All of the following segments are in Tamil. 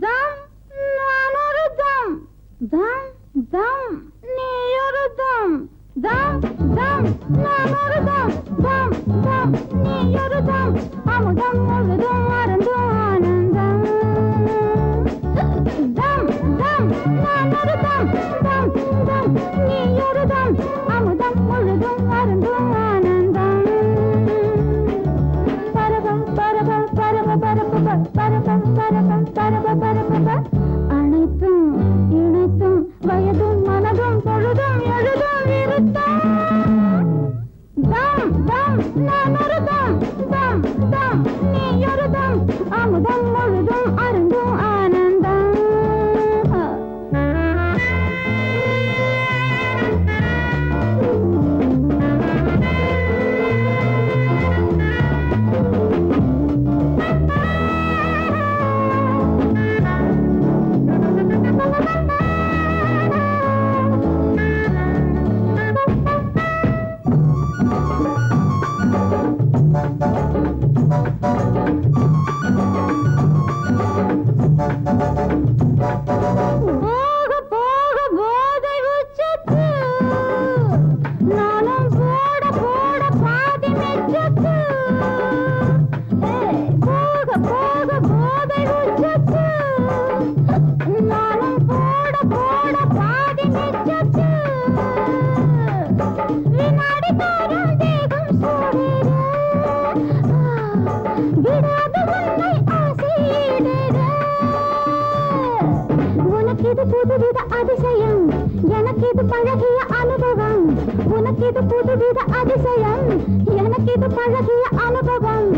தம் நானொரு தம் தம் தம் நீயொரு தம் தம் தம் நானொரு தம் தம் தம் நீயொரு தம் அமுதம் முழுதும் மறந்தும் ஆனந்தம் தம் தம் நானொரு தம் தம் தம் நீயொரு தம் அமுதம் முழுதும் மறந்தும் ஆனந்தம் பரபம் பரபம் பரப பரப பரபம் பரபம் பரப பரப அனைத்தும் இணைத்தும் வயதும் மனதும் பொழுதும் எழுதும் இருத்தம் தம் தம் நானொரு தம் தம் தம் நீயொரு தம் அமுதம் முழுதும் அருந்தும் ஆனந்தம் போக போக போதை உச்சத்து நானும் போட போட பாதி மெச்சத்து போக போக போதை உச்சத்து நானும் போட போட பாதி மெச்சத்து வினாடி தோறும் தேகம் சோழேற விடாத உன்னை ஆசையிடற உனக்கிது புதுவித அதிசயம் எனக்கிது பழகிய அனுபவம் உனக்கிது புதுவித அதிசயம் எனக்கிது பழகிய அனுபவம்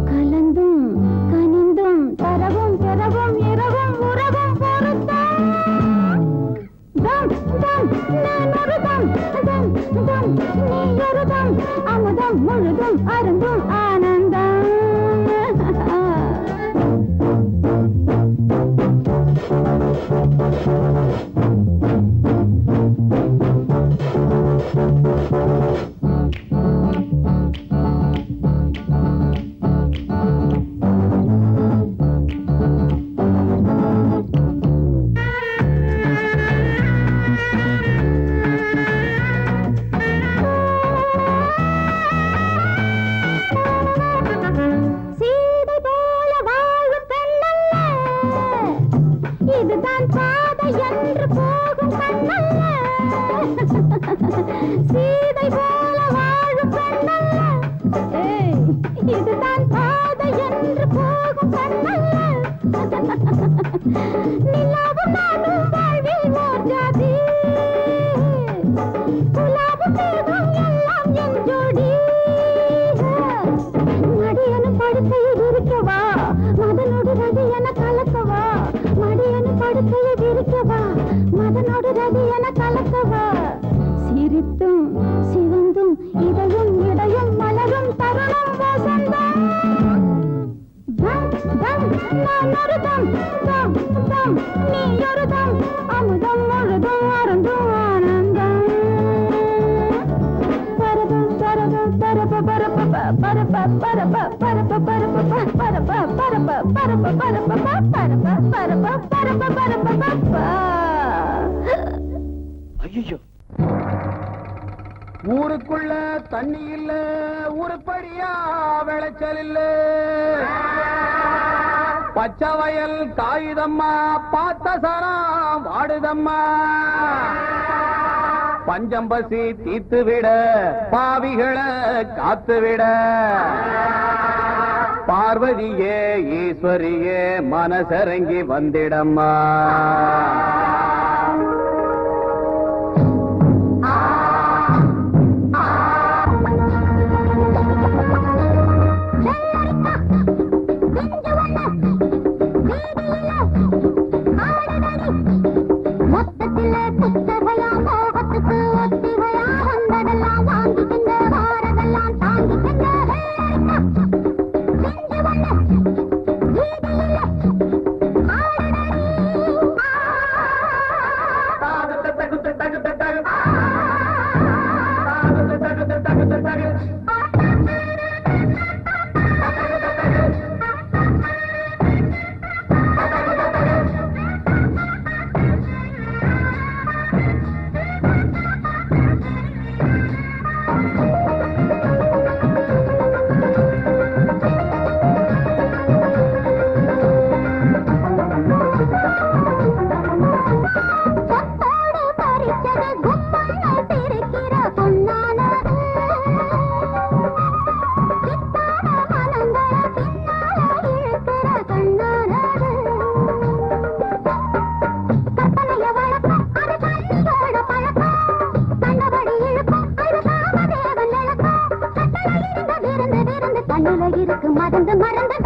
கலந்தும் கனிந்தும் தரவும் பெறவும் இரவும் உறவும் பொருத்தம் தம் தம் நானொரு தம் தம் தம் நீயொரு தம் அமுதம் முழுதும் அருந்தும் ஆனந்தம் சீதை போல வாழும் பெண்ணல்ல இதுதான் பாதை என்று போகும் கண்ணல்ல சீதை போல வாழும் பெண்ணல்ல இதுதான் பாதை என்று போகும் கண்ணல்ல நிலாவும் நானும் வாழ்வில் ஓர் ஜாதி குலாபும் தேகம் எல்லாம் என் ஜோடி மடியனு படுக்கையில் இருக்கவா மதனோடு ரதி என கலக்கவா மடியனு படுக்கையில் இருக்கவா மதனோடு ரதி என கலக்கவா சிரித்தும் சிவந்தும் இதையும் இடையும் மலரும் தருணம் வசந்தம் தம் தம் நானொரு தம் தம் தம் நீயொரு தம் அமுதம் முழுதும் அருந்தும் ஆனந்தம் பரபம் பரபம் பரப பரப பரப பரப பரப பரப பரப பரப பரப பரப பரப பரப பரப பரப ஐயோ ஊருக்குள்ள தண்ணி இல்ல ஊருப்படியா விளைச்சல் இல்ல பச்சை வயல் காயுதம்மா பார்த்த சரம் வாடுதம்மா பஞ்சம் பசி தீத்து விட பாவிகளை காத்து விட பார்வதியே ஈஸ்வரியே மனசரங்கி வந்திடம்மா இருக்கு மறந்து மறந்து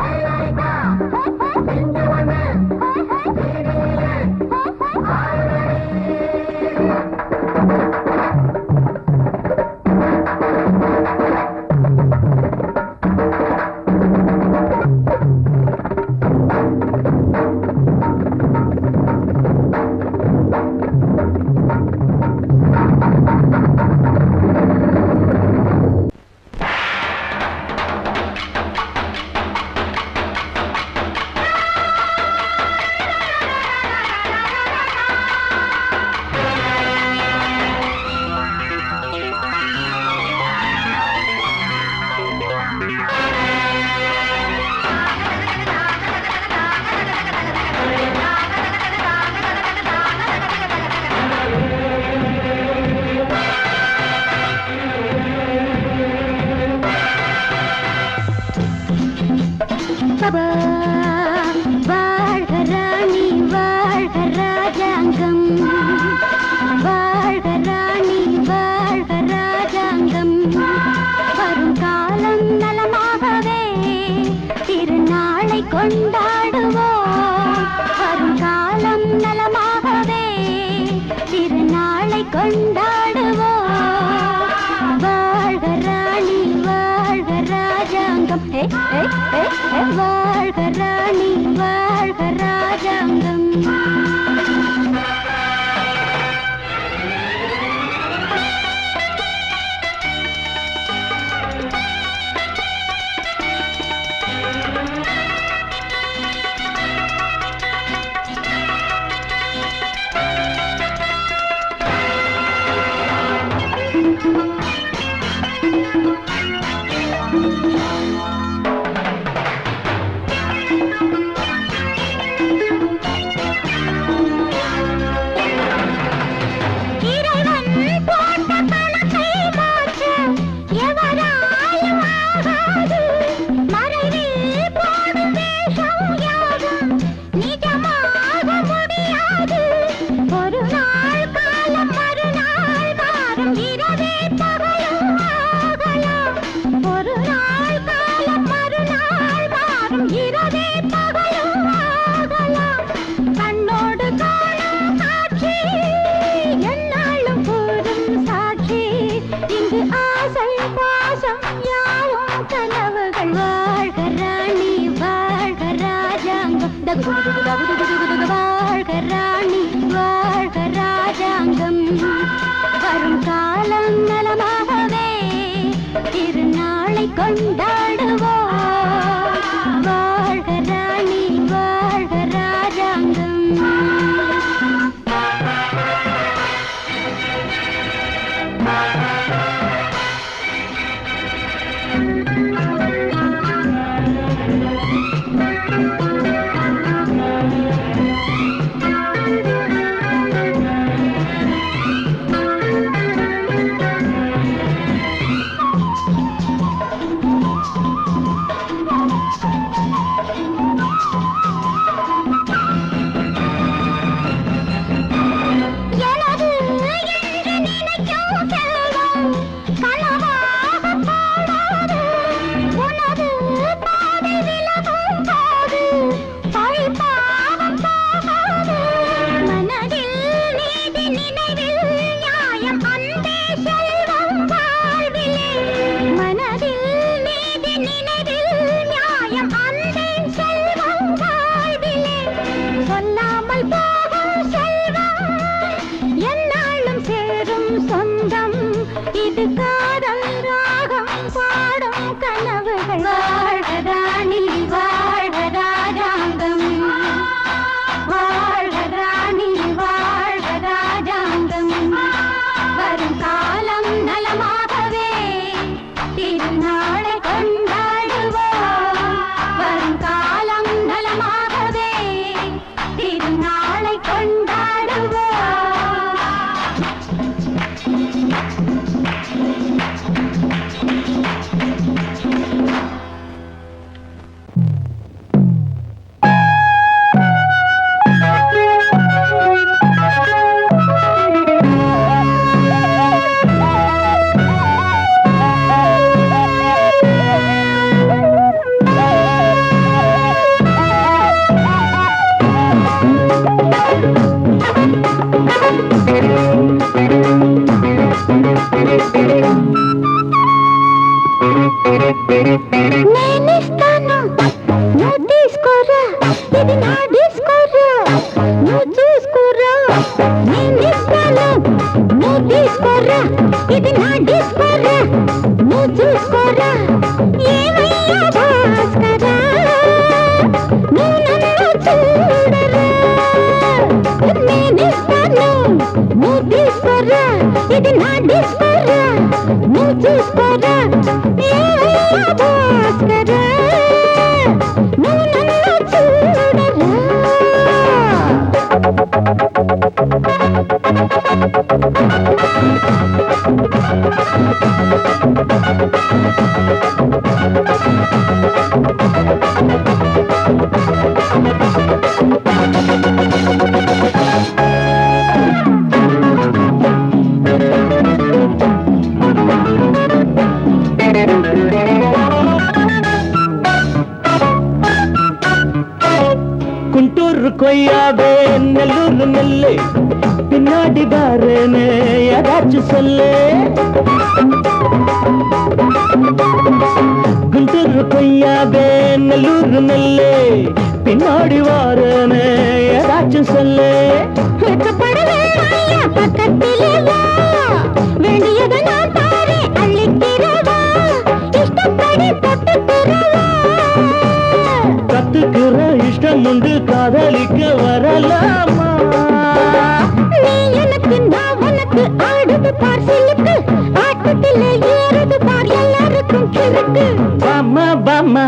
வாழ்க ராணி வாழ்க ராஜாங்கம் வாழ்க ராணி வாழ்க ராஜாங்கம் வரும் காலம் நலமாகவே திருநாளை கொண்டாடுவோம் வரும் காலம் நலமாகவே திருநாளை கொண்டாடுவோம் வாழ்க ராணி வாழ்க ராஜாங்கம் வாழ்க ராணி வாழ்க ராஜாங்கம் வாழ்க ராணி வாழ்க ராஜாங்கம் வரும் காலம் நலமாகவே திருநாளை கொண்டாடுவோம் வாழ்க ராணி வாழ்க ராஜாங்கம் కోటీశ్వర నీ చూసుకోరా భాస్కర నువ్వు నన్ను చూడరా குண்டூர் கொய்யாவே நெல்லூர் நெல்லை பின்னாடி பாருன்னு ஏதாச்சும் சொல்லு குண்டூர் கொய்யாவே நெல்லூர் நெல்லை பின்னாடி வாருன்னு ஏதாச்சும் சொல்லு பக்கத்திலே வா வேண்டியது நான் பாரு அள்ளிக்கிறவா இஷ்டப்படி தொட்டுக்கிறவா கத்துக்கிற இஷ்டம் உண்டு காதலிக்க வரலாமா நீ எனக்கு நான் உனக்கு ஆடுது பார் சிலுக்கு ஆட்டத்திலே ஏறுது பார் எல்லாருக்கும் கிழக்கு பாமா பாமா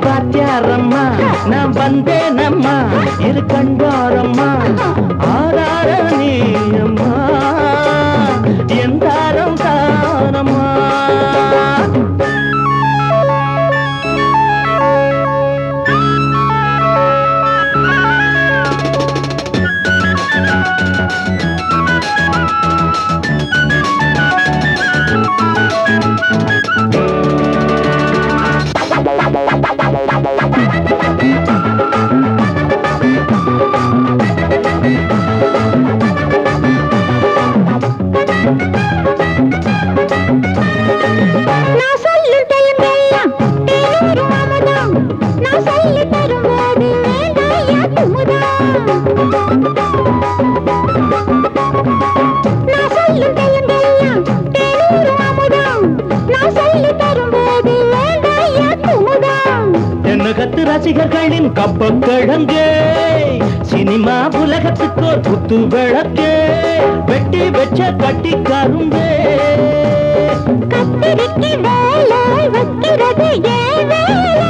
பாத்தியாரம்மா நான் வந்தேனம்மா இரு கண்டாரம்மா ஆரார நீ அம்மா எந்தாரம் தானம்மா நான் சொல்லும் தெலுங்கெல்லாம் தேனூரும் அமுதம் நான் சொல்லி தரும்போது வேண்டாயா குமுதம் நான் சொல்லும் தெலுங்கெல்லாம் தேனூரும் அமுதம் நான் சொல்லி தரும்போது வேண்டாயா குமுதம் என்ன கத்து ரசிகர்களின் கப்பக்கிழங்கே சினிமா உலகத்துக்கோர் புத்து விளக்கே வெட்டி வச்ச கட்டி கரும்பே கத்திரிக்கு வேலை வைக்கிறது ஏன் வேலை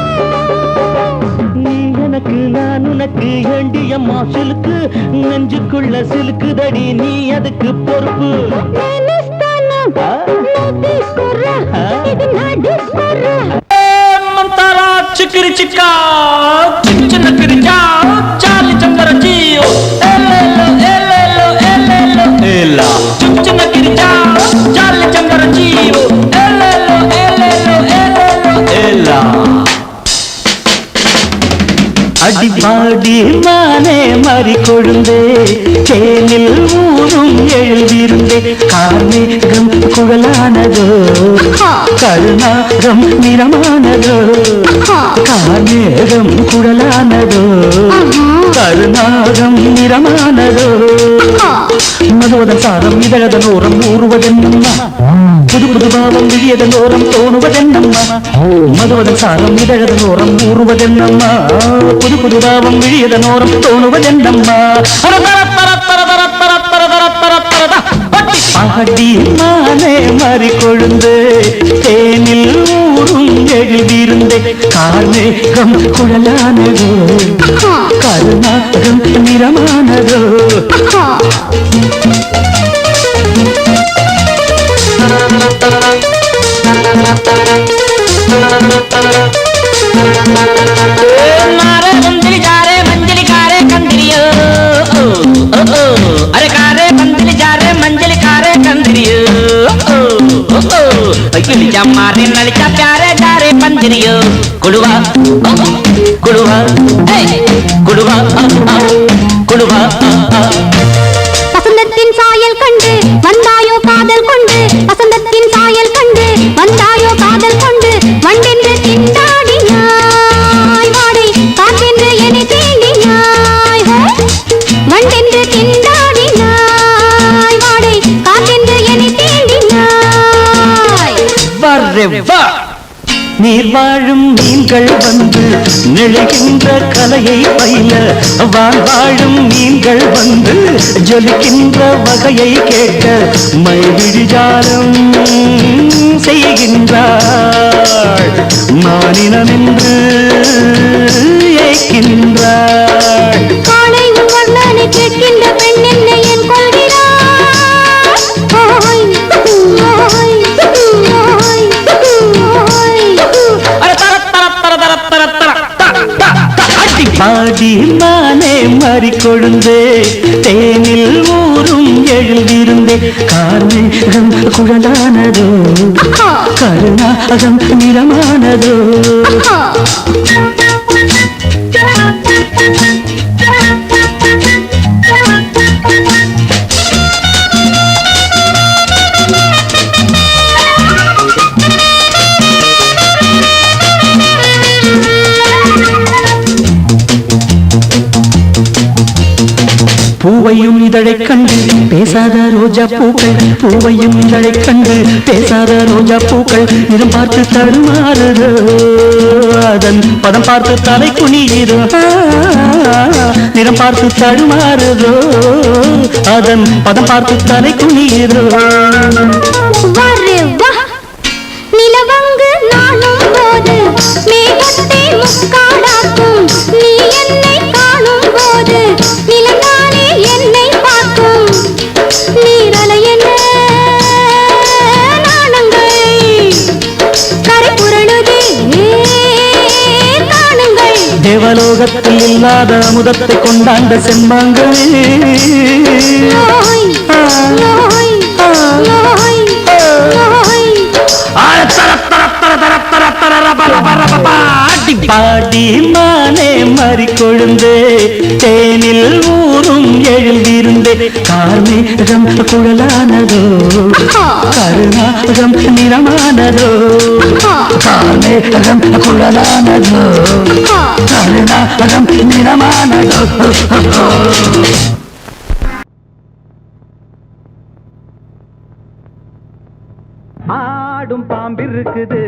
நீ எனக்கு நான் உனக்கு ஏண்டியம்மா சிலுக்கு நெஞ்சுக்குள்ள சிலுக்குதடி நீ அதுக்கு பொறுப்பு నేనిస్తాను నువ్వు తీసుకురా ఇది నా డిస్కోరా మంతారా చిక్కిరి చిక్కా చిన్న కిరిచా చాలి చందర జీయో ఎల్లెల్లో ఎల్లెల్లో ఎల్లెల్లో ఎల్లా చిన్న కిరిచా చాలి చందర జీయో ఎల్లెల్లో ఎల్లెల్లో ఎల్లెల్లో ఎల్లా அடிபாடி மானே மறி கொழுந்தே தேனில் ஊரும் எழுதிருந்தே கார்மேகம் குழலானதோ கருணாகம் நிறமானதோ கார்மேகம் குழலானதோ கருணாகம் நிறமானதோ மதுவதன் சாரம் இதழதன் ஓரம் ஊறுவதென்னம்மா புது புது பாவம் விழியதன் ஓரம் தோணுவதென்னம்மா மதுவதன் சாரம் இதழதன் ஓரம் ஊறுவதென்னம்மா புது புது பாவம் விழியதன் ஓரம் தோணுவதென்னம்மா பாடி மானே மறி கொழுந்து தேனில் ஊரும் எழுதியிருந்தே கார்மேகம் குழலானதோ கருணாகம் நிறமானதோ मारे मंदिर जा रे मंजिल कारे कंदरियो अरे कारे मंदिर जा रे मंजिल कारे कंदरियो किलिचा मारे नलिचा प्यारे जा रे पंजरियो कुड़वा कुड़वा कुड़वा कुड़वा வசந்தத்தின் சாயல் கண்டு வந்தாயோ காதல் கொண்டு வசந்தத்தின் சாயல் கண்டு வந்தாயோ காதல் கொண்டு வண்டென்று திண்டாடினாய் வாடை காற்றென்று என்னை தீண்டினாய் வண்டென்று திண்டாடினாய் வாடை காற்றென்று என்னை தீண்டினாய் வரே வா நீர் வாழும் மீன்கள் வந்து நெழுகின்ற கலையை பயில வான் வாழும் மீன்கள் வந்து ஜொலிக்கின்ற வகையை கேட்க மைவிழிஜாலம் செய்கின்றாள் மானினம் என்று ஏற்கின்றாள் காலை வர்ணனை கேட்கின்ற பெண் என்ன என் கொள்கிறார் பாடி மானே மாறிக்கொழுந்தே தேனில் ஊரும் எழுதிருந்தே கார்மேகம் குழலானதோ கருணாகம் நிறமானதோ பூவையும் இதழைக் கண்டு பேசாத ரோஜா பூக்கள் பூவையும் இதழைக் கண்டு பேசாத ரோஜா பூக்கள் நிறம் பார்த்து தடுமாறுதோ அதன் பதம் பார்த்து தலை குனிகிறோ நிறம் பார்த்து தடுமாறுதோ அதன் பதம் பார்த்து தலை குனிகிறோ நிலவங்கு நானும் போது மேகத்தை முக்காடாக்கும் நீ என்னை காணும் போது நிலந்தானே என்னை பார்க்கும் நீரலையென நாணங்கள் கரை புரளுதே காணுங்கள் தேவலோகத்தில் இல்லாத அமுதத்தை கொண்டாண்ட செம்மாங்கள் பாடி மானே மாறிக்கொழுந்தே தேனில் ஊரும் எழுதிருந்தே கார்மேகம் குழலானதோ கருணாகம் நிறமானதோ கார்மேகம் குழலானதோ கருணாகம் நிறமானதோ ஆடும் பாம்பிருக்குது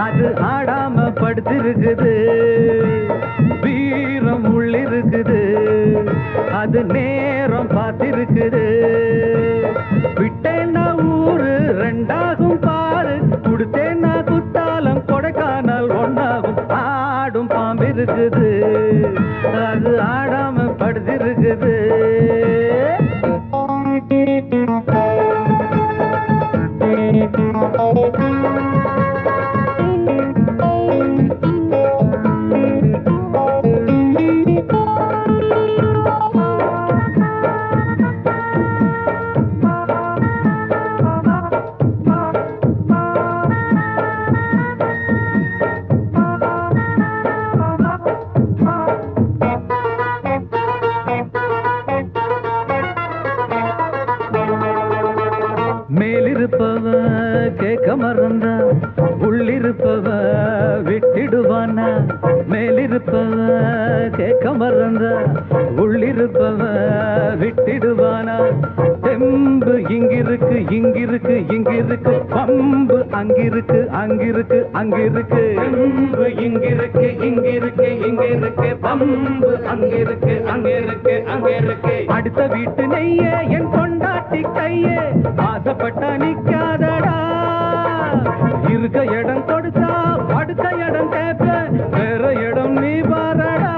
அது ஆடாம படுத்திருக்குது வீரம் உள்ளிருக்குது அது நேரம் பார்த்திருக்குது விட்டேன்னா ஊரு ரெண்டாகும் பாரு கொடுத்தேன்னா குத்தாலம் கொடைக்கானல் ஒன்னாகும் ஆடும் பாம்பிருக்குது அது ஆடாம படுத்திருக்குது மேலிருப்பவ கேட்க மறந்தா உள்ளிருப்பவ விட்டிடுவானா மேலிருப்பவ கேட்க மறந்தா உள்ளிருப்பவ விட்டிடுவானா தெம்பு இங்கிருக்கு இங்கிருக்கு இங்கிருக்கு பம்பு அங்கிருக்கு அங்கிருக்கு அங்கிருக்கு தெம்பு இங்கிருக்கு இங்கிருக்கு இங்கிருக்கு பம்பு அங்கிருக்கு அங்கிருக்கு அங்கிருக்கு அடுத்த வீட்டு நெய்ய என் கொண்டாட்டி கையே ஆசைப்பட்டா நிக்காதடா இருக்க இடம் கொடுத்தா படுக்க இடம் கேட்ப வேற இடம் நீ பாரடா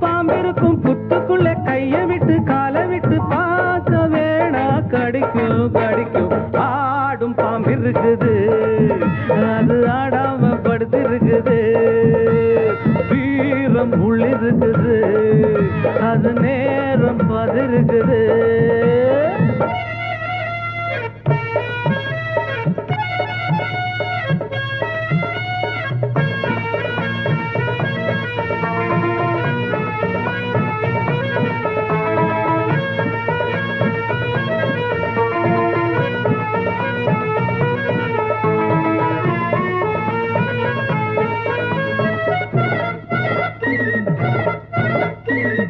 பாம்பிருக்கும் புத்துக்குள்ள கைய விட்டு காலை விட்டு பார்க்க வேணா கடிக்கும் கடிக்கும் ஆடும் பாம்பிருக்குது அது ஆடாம படுத்திருக்குது வீரம் உள்ளிருக்குது அது நேரம் பதிருக்குது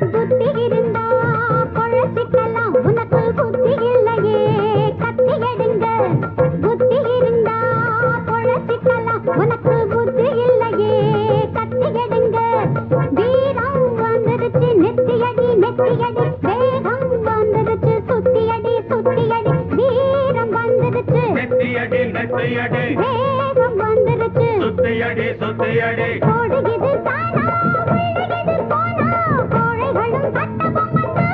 புத்தி இருந்தா பொழச்சிக்கலாம் வந்துருச்சு நெத்தியடி நெத்தியடி வேகம் வந்துருச்சு சுத்தியடி சுத்தியடி வீரம் வந்துருச்சு நெத்தியடி நெத்தியடி வேகம் வந்துருச்சு சுத்தியடி சுத்தியடி ஓடுகிறது தானா விழுகிறது போனா கோழைகளும் சட்ட பொம்மன்னா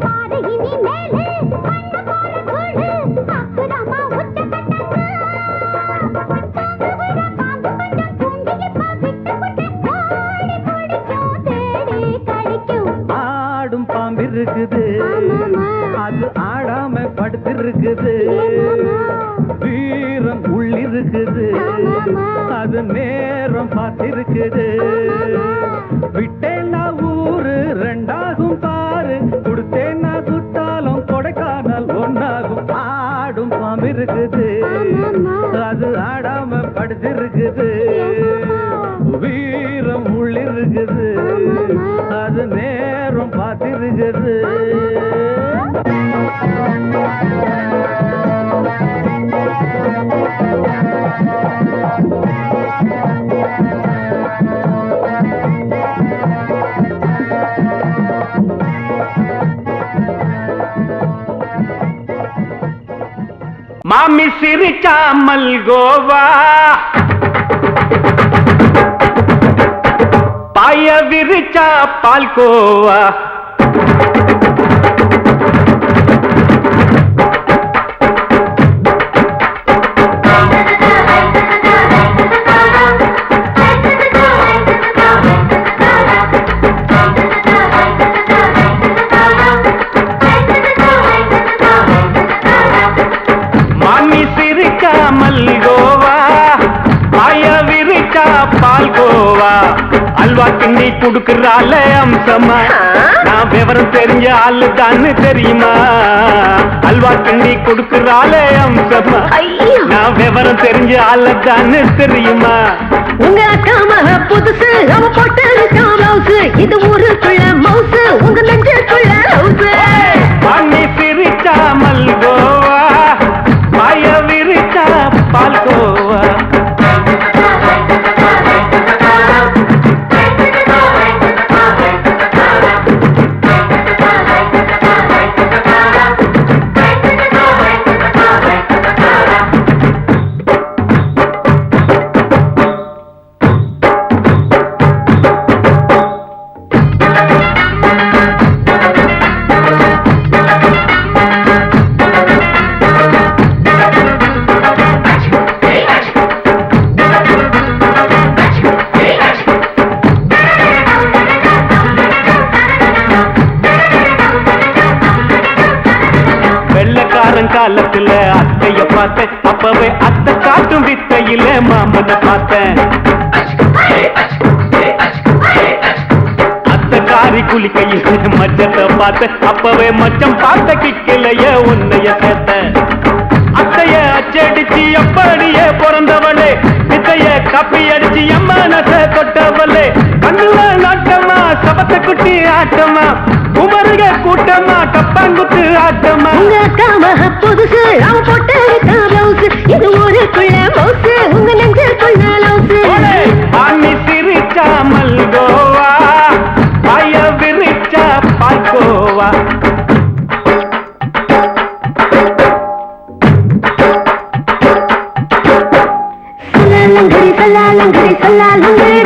பாரு இனி மேலே பண்ண போற கூடு அக்குதாமா உச்ச கட்டா பாம்பு கொஞ்சம் தூங்கி விட்டு விட்டு ஓடி பிடிக்கும் தேடி கடிக்கும் ஆடும் பாம்பு இருக்குது ஆமாமா அது ஆடாம படுத்திருக்குது வீரம் உள்ளிருக்குது அது நேரம் பார்த்திருக்குது விட்டேன்னா ஊரு ரெண்டாகும் பாரு கொடுத்தேன்னா குத்தாலும் கொடைக்கானல் ஒன்னாகும் ஆடும் பாம்பு இருக்குது அது ஆடாம படுத்திருக்குது வீரம் உள்ளிருக்குது அது நேரம் பார்த்திருக்குது மாமி சிரிச்சா மல்கோவா பாய விரிச்சா பால்கோவா மாமி சிரிச்சா மல்கோவா பாய விரிச்சா பால்கோவா அல்வா கிண்டி குடுக்கறால அம்சமா நான் விவரம் தெரிஞ்ச ஆளு தான்னு தெரியுமா அல்வா கிண்டி குடுக்கறால அம்சமா நான் விவரம் தெரிஞ்ச ஆளு தான்னு தெரியுமா உங்க அக்கா மக புதுசு அவ போட்டு பிளவுஸ் இது ஊருக்குள்ள மவுசு உங்க நெஞ்சுக்குள்ள ஹவுஸ் மாமி சிரிச்சா மல்கோவா பாய விரிச்சா பால்கோவா காலத்துல அத்தைய பார்த்தேன் அப்பவே அத்தை காட்டும் வித்தையில மாமனை பார்த்தேன் அத்தை காரி குளிக்கையில் மச்சத்தை பார்த்தேன் அப்பவே மச்சம் பார்த்த கிக்கலைய உன்னைய சேர்த்தேன் அத்தைய அச்சடிச்சு அப்படியே பிறந்தவளே வித்தைய காப்பி அடிச்சு எம்மனச தொட்டவளே கண்ணுல நாட்டமா சபத்தை குட்டி ஆட்டமா குமருக கூட்டமா கப்பாங்குத்து ஆட்டமா உங்க அக்கா மக புதுசு அவ போட்டு பிளவுஸ் இது ஊருக்குள்ள மவுசு உங்க நெஞ்சுக்குள்ள லவுஸ் மாமி சிரிச்சா மல்கோவா பாய விரிச்சா பால்கோவா சல்லாலங்கடி சல்லாலங்கடி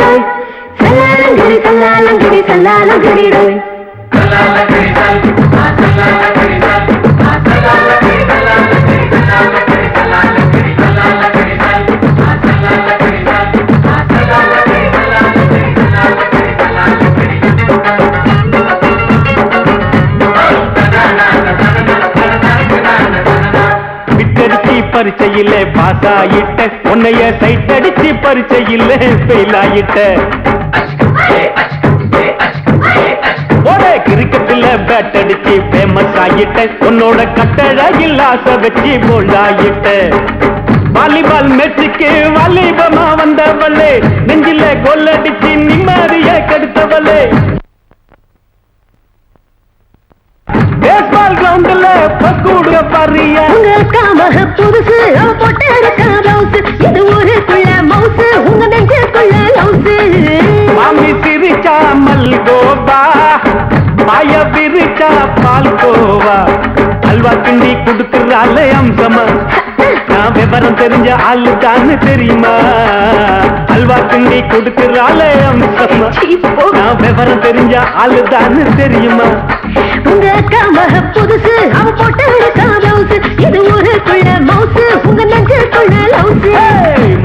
சல்லாலங்கடி சல்லாலங்கடி சல்லாலங்கடி விட்டடிச்சு பரிச்சையில பாஸ் ஆயிட்ட உன்னைய சைட் அடிச்சு பரிச்சையில ஃபெயில் ஆயிட்ட கிரிக்கெட்ல பேட் அடிச்சு ஃபேமஸ் ஆயிட்ட உன்னோட கட்டழகில் ஆசை வச்சு போல்ட் ஆயிட்ட வாலிபால் மேட்சுக்கு வாலிபமா வந்தவளே நெஞ்சில கோல் அடிச்சு நிம்மதிய கெடுத்தவளே பேஸ்பால் கிரவுண்ட்ல பக்கூடுக பாரியா உங்க அக்கா மக புதுசு அவ போட்டு பிளவுஸ் இது ஊருக்குள்ள மவுசு உங்க நெஞ்சுக்குள்ள லவுஸ் மாமி சிரிச்சா மல்கோ சிரிச்சா பால் கோவா அல்வா கிண்டி குடுக்கறால அம்சமா நான் விவரம் தெரிஞ்ச ஆளுதான்னு தெரியுமா அல்வா கிண்டி குடுக்கறால அம்சமா நான் விவரம் தெரிஞ்ச ஆளுதான்னு தெரியுமா உங்க அக்காம புதுசு அவ போட்டு காலவுசு இது ஊருக்குள்ள மவுசு உங்க நெஞ்சுக்குள்ள லவுசு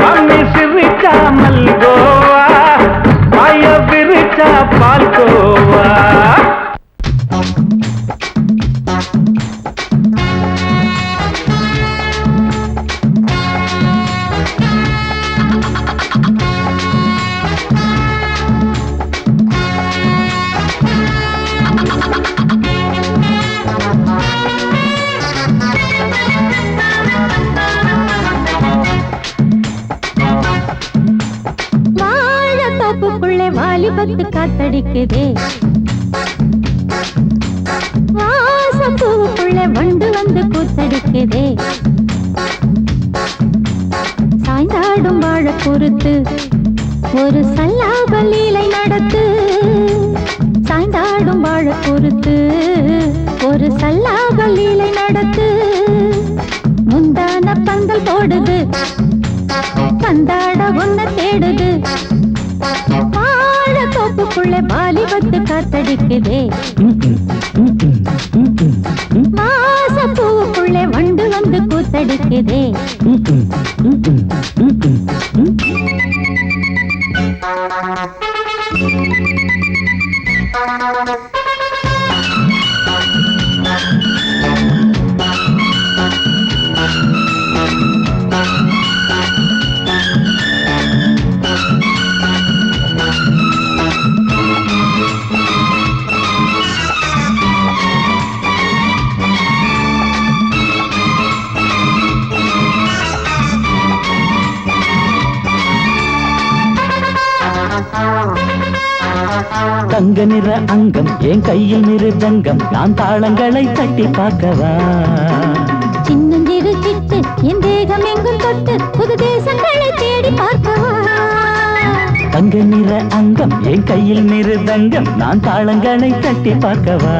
மாமி சிரிச்சா மல்கோவா மாய விரிச்சா பால் கோவா வாலிபத்து காத்தடிக்குதே வாசம் பூவுக்குள்ள வண்டு வந்து கூத்தடிக்குதே சாய்ந்தாடும் வாழ பொறுத்து ஒரு சல்லாப லீலை நடத்து சாய்ந்தாடும் வாழ பொறுத்து ஒரு சல்லாப லீலை நடத்து முந்தான பந்தல் போடுது பந்தாட ஒன்ன தேடுது தோப்புக்குள்ளே வாலிபத்து காத்தடிக்குதே மாசம் பூவுக்குள்ளே வண்டு வந்து கூத்தடிக்குதே தங்க நிற அங்கம் என் கையில் மிருதங்கம் நான் தாளங்களை தட்டி பார்க்கவா சின்னஞ்சிறு சிட்டு என் தேகம் எங்கும் தொட்டு புது தேசங்களை தேடி பார்க்கவா தங்க நிற அங்கம் என் கையில் மிருதங்கம் நான் தாளங்களை தட்டி பார்க்கவா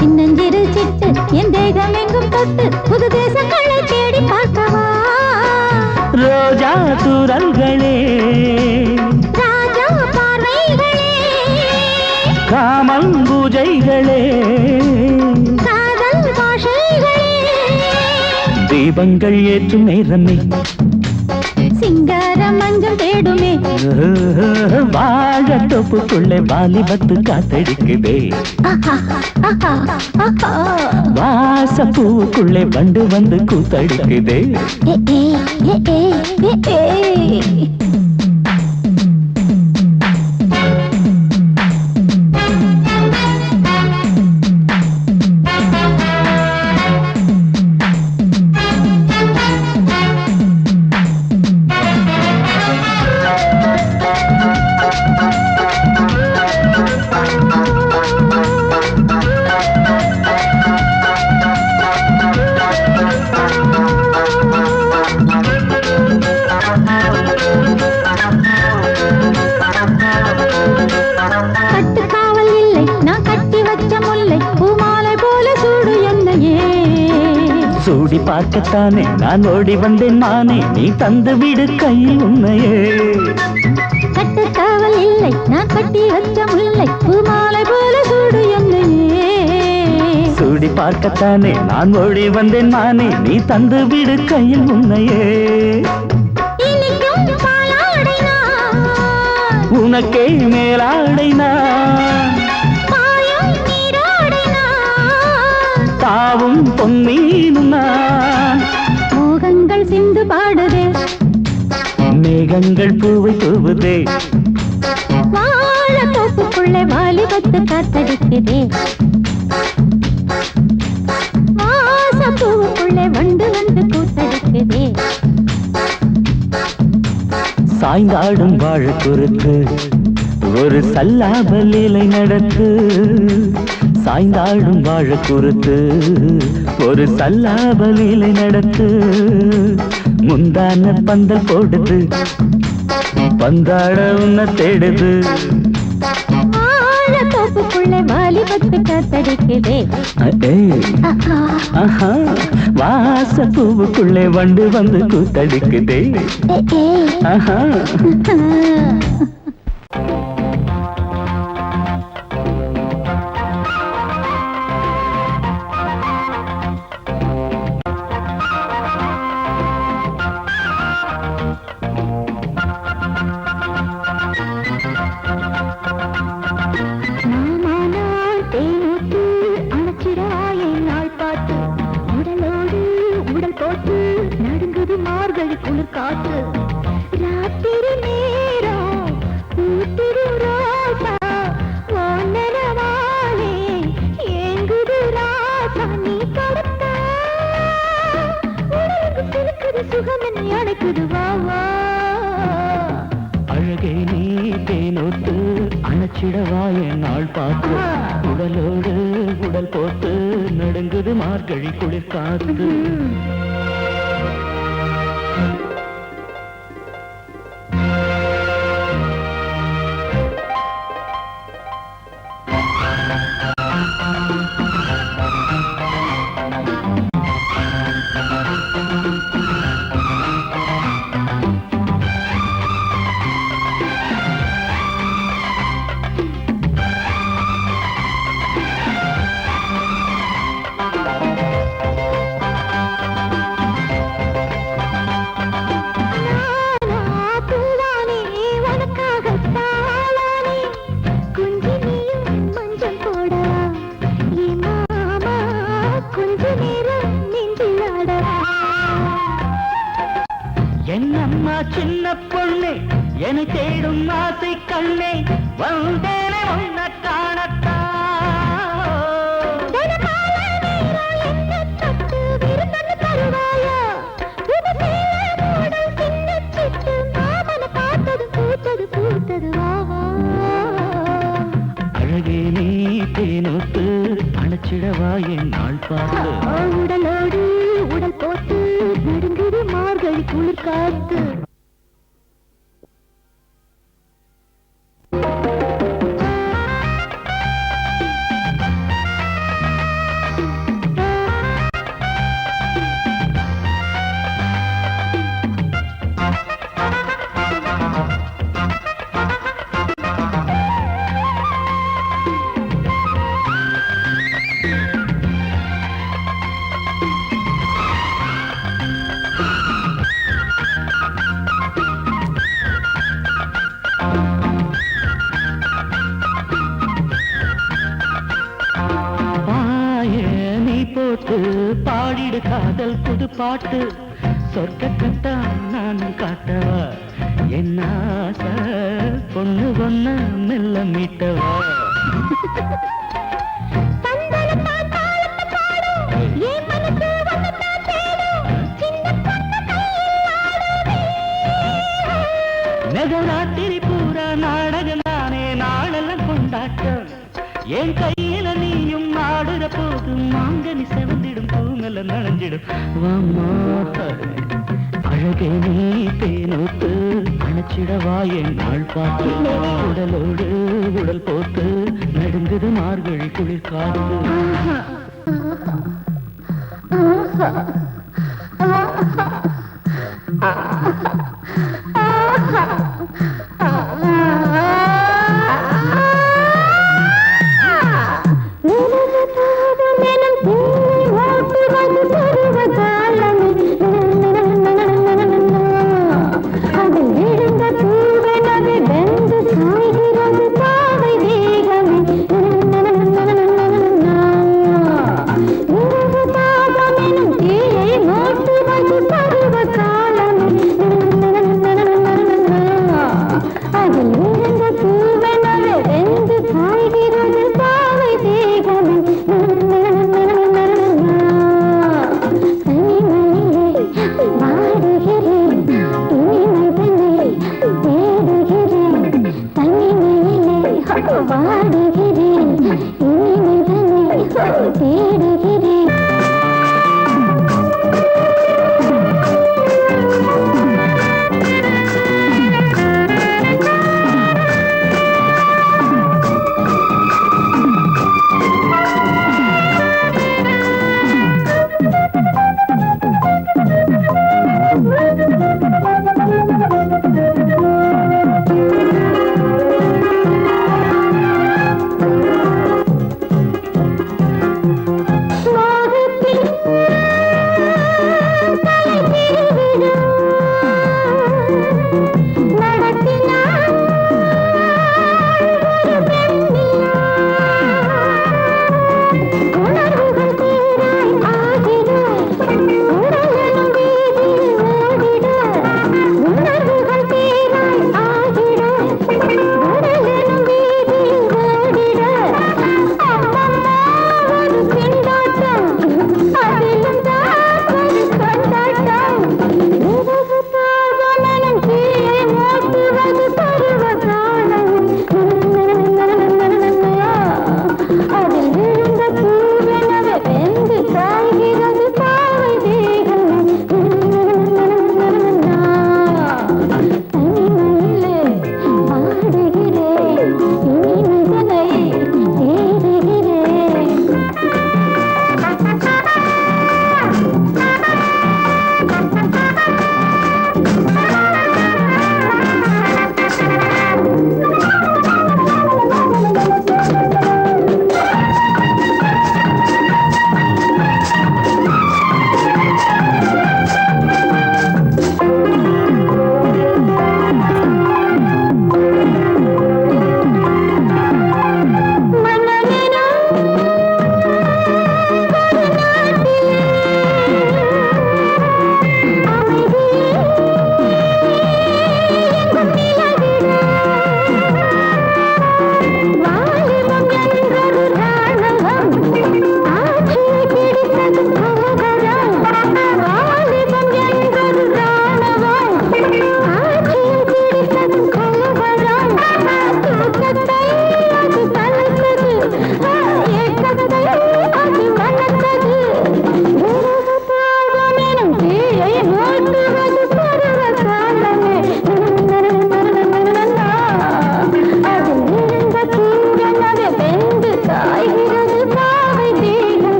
சின்னஞ்சிறு சிட்டு என் தேகம் எங்கும் தொட்டு புது தேசங்களை தேடி பார்க்கவா ரோஜா தூரல்களே காமல் பூஜைகளே காதல் பாஷைகளே தீபங்கள் ஏற்றும் நேரமே சிங்கார மஞ்சள் தேடுமே வாழ தொப்புக்குள்ளே வாலிபத்து காத்தடிக்குதே வாச பூவுக்குள்ளே வண்டு வந்து கூத்தடிக்குதே சூடி பார்க்கத்தானே நான் ஓடி வந்தேன் மானே நீ தந்து விடு கையில் உன்னையே கட்டுக்காவல் இல்லை நான் கட்டி வச்ச முல்லை பூமாலை போல சூடு என்னையே சூடி பார்க்கத்தானே நான் ஓடி வந்தேன் மானே நீ தந்து விடு கையில் உன்னையே உனக்கே மேலாடைனா தாவும் பொன்னீனும் நான் மோகங்கள் சிந்து பாடுதே மேகங்கள் பூவை தூவுதே வாழ தோப்புக்குள்ளே வாலிபத்து காத்தடிக்குதே வாச பூவுக்குள்ளே வண்டு வந்து கூத்தடிக்குதே சாய்ந்தாடும் வாழ குறுக்கு ஒரு சல்லாப லீலை நடத்து சாய்ந்தாடும் வாழ குறுத்து ஒரு சல்லாப லீலை நடத்து முந்தான பந்தல் போடுது பந்தாட உன்ன தேடுது தோப்புக்குள்ளே வாலிபத்து தொட்டு காத்தடிக்குதே வாச பூவுக்குள்ளே வண்டு வந்து கூத்தடிக்குதே ஆஹா அழகே நீ தேனோட்டு அணைச்சிடவாய நாள் பார்த்து உடலோடு உடல் போட்டு நடுங்குது மார்கழி குளிர் காத்து என்னம்மா சின்ன பொண்ணே என தேடும் ஆசை கண்ணே வந்தேனே உன்னை காணத்தான் அழகே நீ தேனோட்டு அணைச்சிடவா என் நாள் பார்த்து உடலோடு உடல் போட்டு நடுங்குது மார்கழி குளிர் காத்து பாடிடு காதல் புது பாட்டு சொர்க்கத்தான் நான் காட்டவா என்ன பொண்ணு பொண்ண மெல்ல மீட்டவா நகராத்திரி பூரா நாடகம் தானே நாடெல்லாம் கொண்டாட்டம் என் கையில நீயும் ஆடுற போது மாங்கனி செவந்திடும் பூங்கல நனைஞ்சிடும் வாமா அழகே நீ தேனோட்டு அணைச்சிடவா என் நாள் பார்த்து உடலோடு உடல் போட்டு நடுங்குது மார்கழி குளிர் காத்து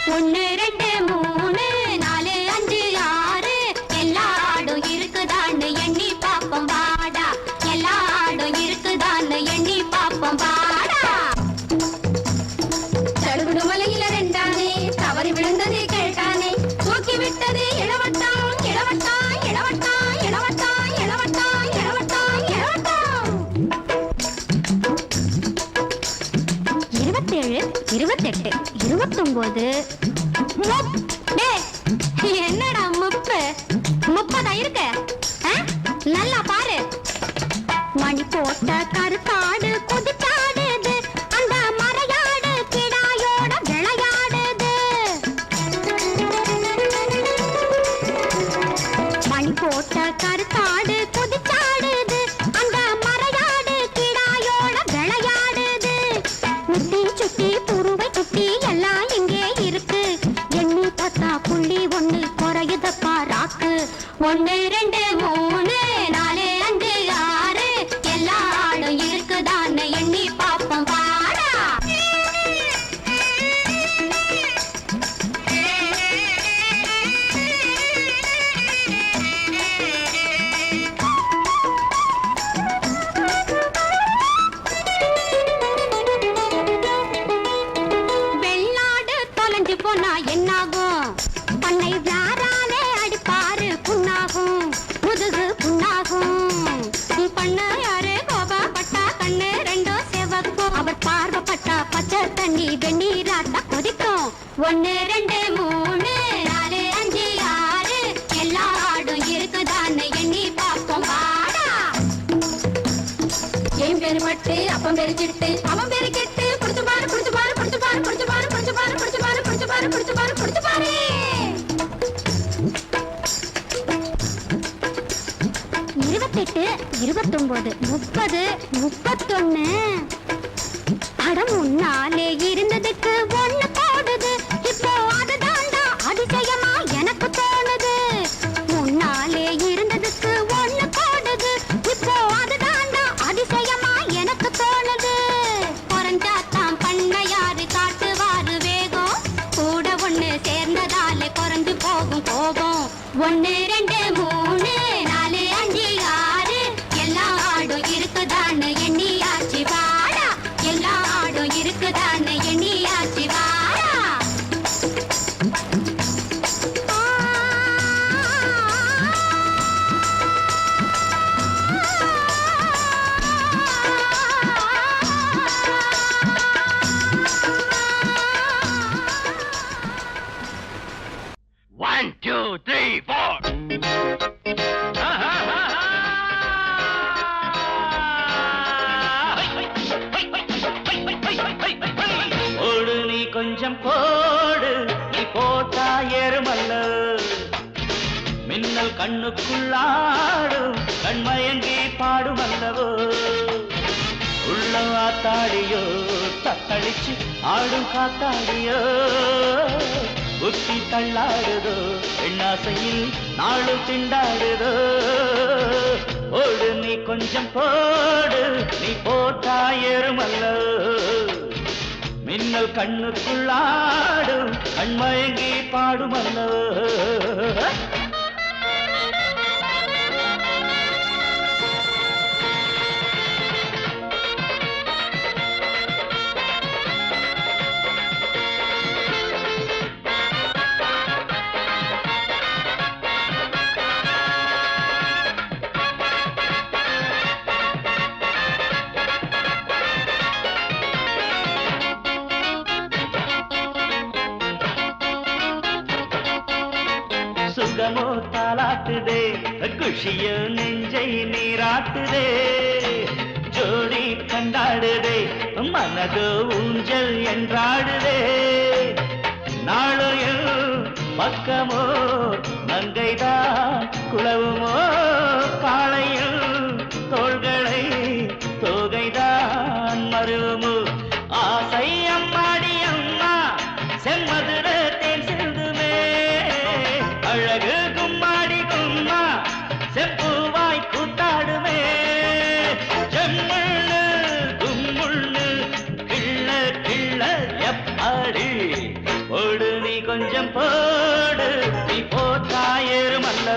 1 2 3 4 5 6 எல்லா ஆடும் இருக்குதான்னு எண்ணி பாப்போம் வாடா எல்லா ஆடும் இருக்குதான்னு எண்ணி பாப்போம் வாடா சடுகுடு மலையில ரெண்டானே தவறி விழுந்தது கேட்டானே தூக்கி விட்டது இளவட்டம் இளவட்டம் இளவட்டம் இளவட்டம் இளவட்டம் இளவட்டம் இளவட்டம் 27 28 29 என்னடா 30 இருக்க நல்லா பாரு மணி போட்ட கருத்தாடு குதிச்சாடுது அந்த மறையாடு கிடாயோட விளையாடுது மணி போட்ட கருத்தாடு குதிச்சாடுது அந்த மறையாடு கிடாயோட விளையாடுது முட்டி சுட்டி புருவை குட்டி எல்லாம் இங்கே இருக்கு எண்ணி பார்த்தா புள்ளி 1 குறையுதப்பா ராக்கு 1 2 3 4 5 6 எல்லா ஆடும் இருக்குதான்னு எண்ணி பாப்போம் வாடா வெள்ளாடு தொலைஞ்சு போனா என்னாகும் பண்ணை யாராலே அடிப்பாரு புண்ணாகும் முதுகு புண்ணாகும் பண்ண யாரு கோபப்பட்டா கண்ணு ரெண்டும் செவக்கும் அவர் பார்வப்பட்டா பச்சை தண்ணி வெந்நீராட்டா கொதிக்கும் 1 2 3 4 5 6 எல்லா ஆடும் இருக்குதான்னு எண்ணி பார்ப்போம் வாடா என் பேரு மட்டு அப்பம் பேரு சிட்டு அவன் பேரு கெட்டு புடிச்சு பாரு புடிச்சு பாரு புடிச்சு பாரு புடிச்சு பாரு புடிச்சு பாரு புடிச்சு பாரு புடிச்சு பாரு புடிச்சு பாரு புடிச்சு பாரு 28 29 30 31 படம் முன்னாலே இருந்ததுக்கு 1 போடுது இப்போ அதுதான்டா அதிசயமா எனக்கு தோணுது முன்னாலே இருந்ததுக்கு 1 போடுது இப்போ அதுதான்டா அதிசயமா எனக்கு தோணுது குறைஞ்சாத்தான் பண்ண யாரு காட்டுவாரு வேகம் கூட 1 சேர்ந்ததாலே குறைஞ்சு போகும் கோபம் 1 2 3 4 5 6 எல்லா ஆடும் இருக்குதான்னு எண்ணியாச்சு வாடா எல்லா ஆடும் இருக்குதான்னு எண்ணியாச்சு வாடா One, two, three, four. ஓடு நீ கொஞ்சம் போடு நீ போட்டா ஏறுமல்ல மின்னல் கண்ணுக்குள்ளாடும் கண்மயங்கி பாடுமல்லவோ உள்ள ஆத்தாடியோ தத்தளிச்சு ஆடும் காத்தாடியோ புத்தி தள்ளாடுதோ பெண்ணாசையில் நாளும் திண்டாடுதோ ஓடு நீ கொஞ்சம் போடு நீ போட்டா ஏறுமல்ல மின்னல் கண்ணுக்குள்ளாடும் கண்மயங்கி பாடுமல்லோ சுகமோ தாலாட்டுதே குஷியோ நெஞ்சை நீராட்டுதே ஜோடி கண்டாடுதே மனதோ ஊஞ்சல் என்றாடுதே நாளையோ பக்கமோ மங்கைதான் குளவுமோ காளையில் தோள்களை தோகைதான் மருவமோ ஆசை அம்மாடி அம்மா செம்மதுர தேன் சிந்துமே அழகு கும்மாடி கும்மா செப்புவாய் கூத்தாடுமே செம்முள்ளு கும்முள்ளு கிள்ள கிள்ள எப்பாடி ஓடு நீ கொஞ்சம் போடு நீ போட்டாயேறுமல்லா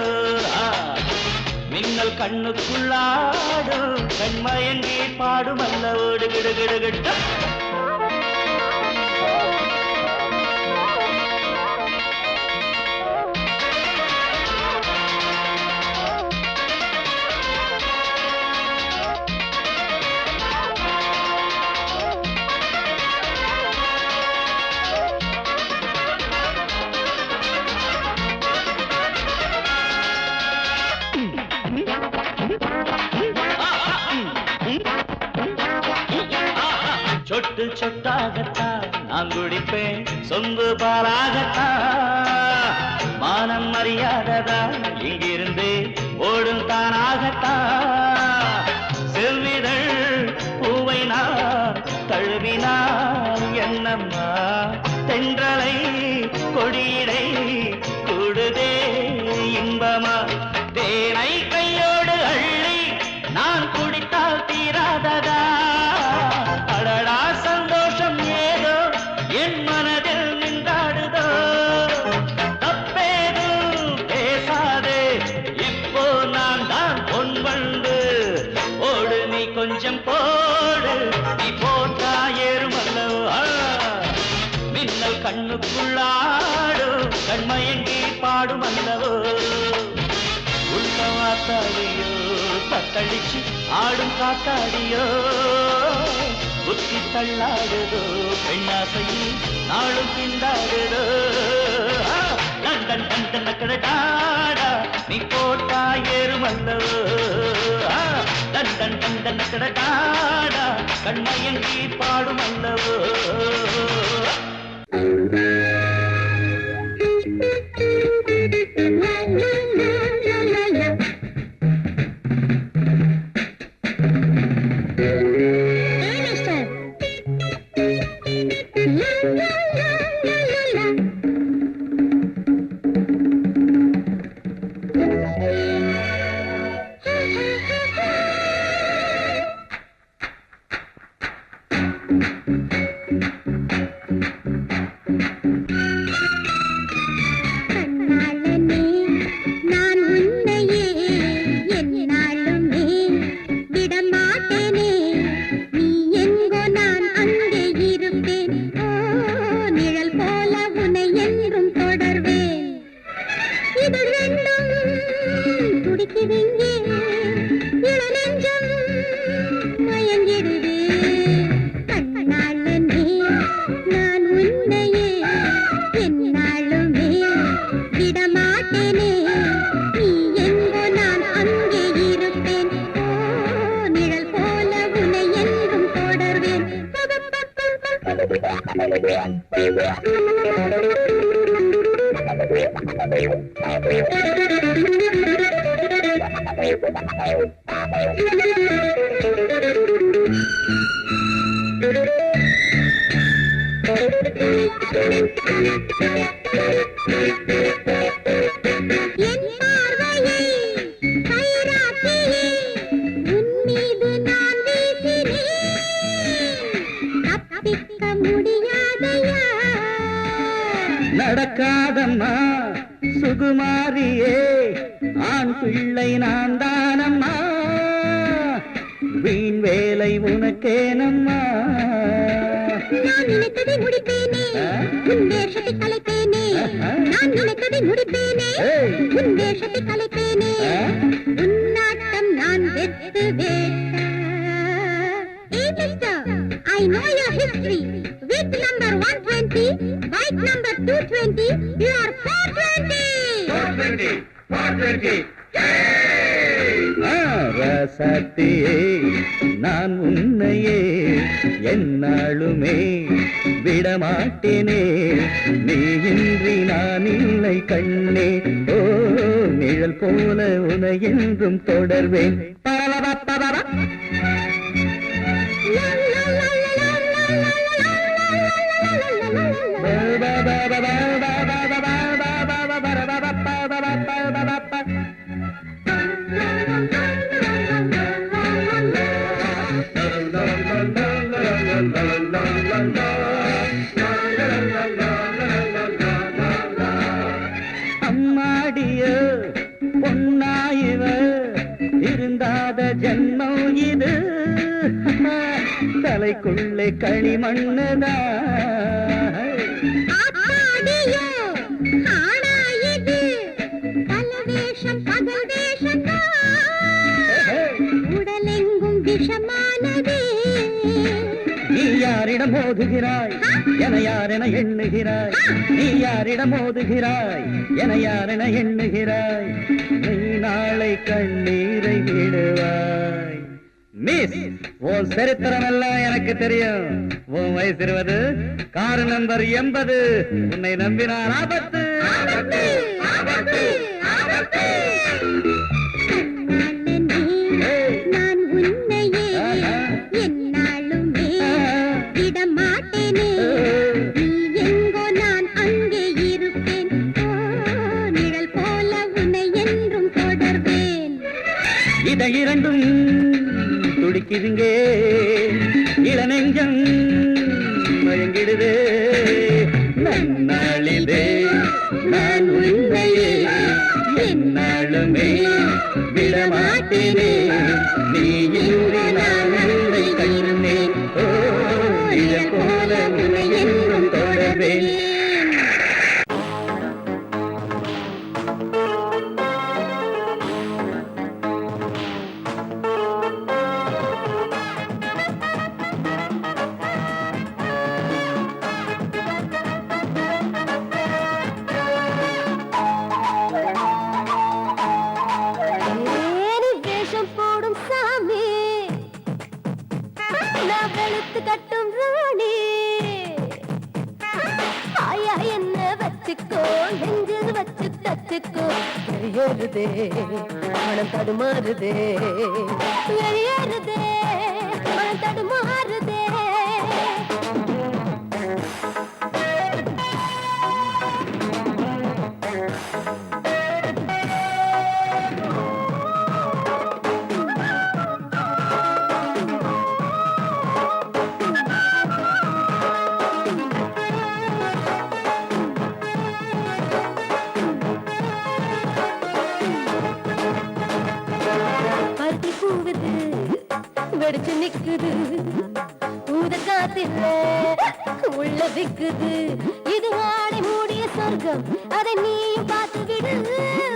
மின்னல் கண்ணுக்குள்ளாடும் கண்மயங்கி பாடுமல்ல ஓடு கிடு கிடு கிட்ட சொட்டு சொட்டாகத்தான் நான் குடிப்பேன் சொம்பு பாலாகத்தான் மானம் மரியாதைதான் இங்கிருந்து ஓடும் தானாகத்தான் செல்விதழ் பூவை நான் தழுவினால் என்னம்மா தென்றலை கொடியிடை கூடுதே இன்பமா தேனை கையோடு அள்ளி நான் குடித்தால் தீராததா அடடா சந்தோஷம் ஏதோ என் மனதில் நின்றாடுதோ தப்பேதும் பேசாதே இப்போ நான் தான் பொன் வந்து ஓடு நீ கொஞ்சம் போடு நீ போட்டா ஏறுமல்லவா மின்னல் கண்ணுக்குள்ளாடும் கண்மயங்கி பாடுமல்லவோ உள்ளவாத்தாடியோ தத்தளிச்சு ஆடும் காத்தாடியோ புத்தி தள்ளாடுதோ பெண்ணாசையில் நாளும் திண்டாடுதோ லண்டன் கண்டன் கடடாடா நீ போட்டா ஏறுமல்லவோ லண்டன் கண்டன் கடடாடா கண்மயங்கி பாடுமல்லவோ நடக்காதம்மா சுகுமாரியே ஆண் பிள்ளை நான் தானம்மா வீண் வேலை உனக்கேனம்மா நான் நினைத்ததை முடிப்பேனே உன் வேஷத்தை கலைப்பேனே நான் நினைத்ததை முடிப்பேனே உன் வேஷத்தை கலைப்பேனே உன்னாட்டம் நான் வெத்து வேட்டா Hey mister, I know your history. With number 120, bike number 220, you are 420. 420. ராசாத்தியே நான் உன்னையே என்னாலுமே விடமாட்டேனே நீ இன்றி நான் இல்லை கண்ணே ஓ நிழல் போல உனை என்றும் தொடர்வேன் தனக்குள்ளே களிமண்ணுதான். ஆடியோ ஆனாயது பல வேஷம் பகல் வேஷம் உடலெங்கும் விஷமானதே. நீ யாரிடம் மோதுகிறாய் என யாரென எண்ணுகிறாய்? நீ யாரிடம் மோதுகிறாய் என யாரென எண்ணுகிறாய்? நீ நாளை கண்ணீரை விடுவாய். மிஸ், உன் சரித்திரம் எல்லாம் எனக்கு தெரியும். உன் வயசு 20, கார் நம்பர் 80. உன்னை நம்பினார் ஆபத்து. ஆபத்து ஆபத்து ஆபத்து. நான் உன்னையே என்னாலுமே விடமாட்டேனே. நீ எங்கோ நான் அங்கே இருப்பேன். நிழல் போல உன்னை என்றும் தொடர்வேன். இதை இரண்டும் துடிக்குதுங்க, இளநெஞ்சம் மயங்கிடுதே. நன்னாளிலே நான் உன்னையே என்னாலுமே விடமாட்டேனே. நீ இன்றி நான் உன்னை கண்டேன். ஓ, இதை போல உன்னை என்றும் தொடர்வேன். கட்டும் ராணி ஆயா என்ன வச்சுக்கோ, நெஞ்சில் வச்சு தச்சுக்கோ. வெளியேறுதே மனம் தடுமாறுதே, வெளியேறுதே மனம் தடுமாறுதே. வெடிச்சு நிக்குது ஊத காத்தில உள்ள விக்குது. இது ஆடை மூடிய சொர்க்கம், அதை நீயும் பார்த்து விடு.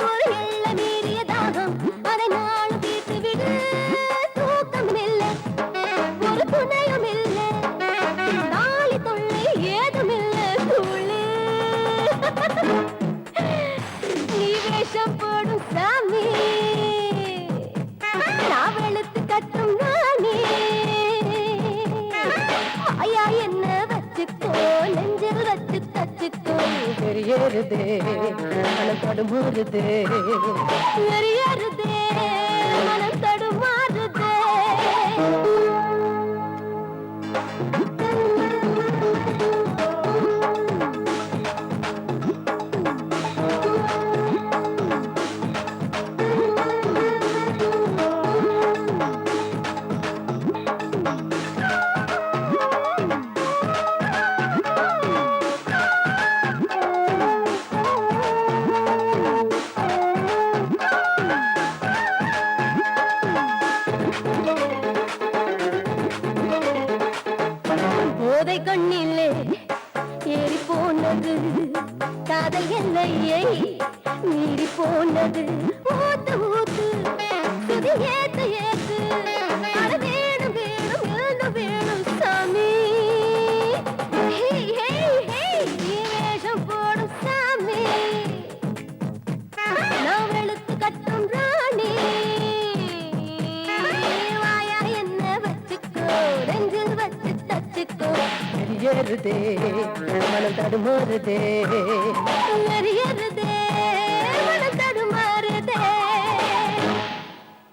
ஒரு எல்லை மீறிய தாகம், அதை நானும் தீர்த்து விடு. தூக்கம் இல்லை, ஒரு துணையும் இல்லை, நாளை தொல்லை ஏதும் இல்லை. துளி நீ வேஷம் போடும் சாமி, நான் வெளுத்து கட்டும் ராணி. ஆயா என்ன வச்சுக்கோ, நெஞ்சில் வச்சு தச்சுக்கோ. வெளியேறுதே மனம் தடுமாறுதே, வெளியேறுதே மனம் தடுமாறுதே. போதை கண்ணிலே ஏறி போனது, காதல் எல்லையை மீறி போனது. ஊத்து ஊத்து சுதி ஏத்து ஏத்து, அது வேணும் வேணும் என்ன வேணும் சாமி. நீ வேஷம் போடும் சாமி, நான் வெளுத்து கட்டும் ராணி. வாயா என்ன வச்சுக்கோ, நெஞ்சில் வச்சு தச்சுக்கோ. வெளியேறுதே மனம் தடுமாறுதே, வெளியேறுதே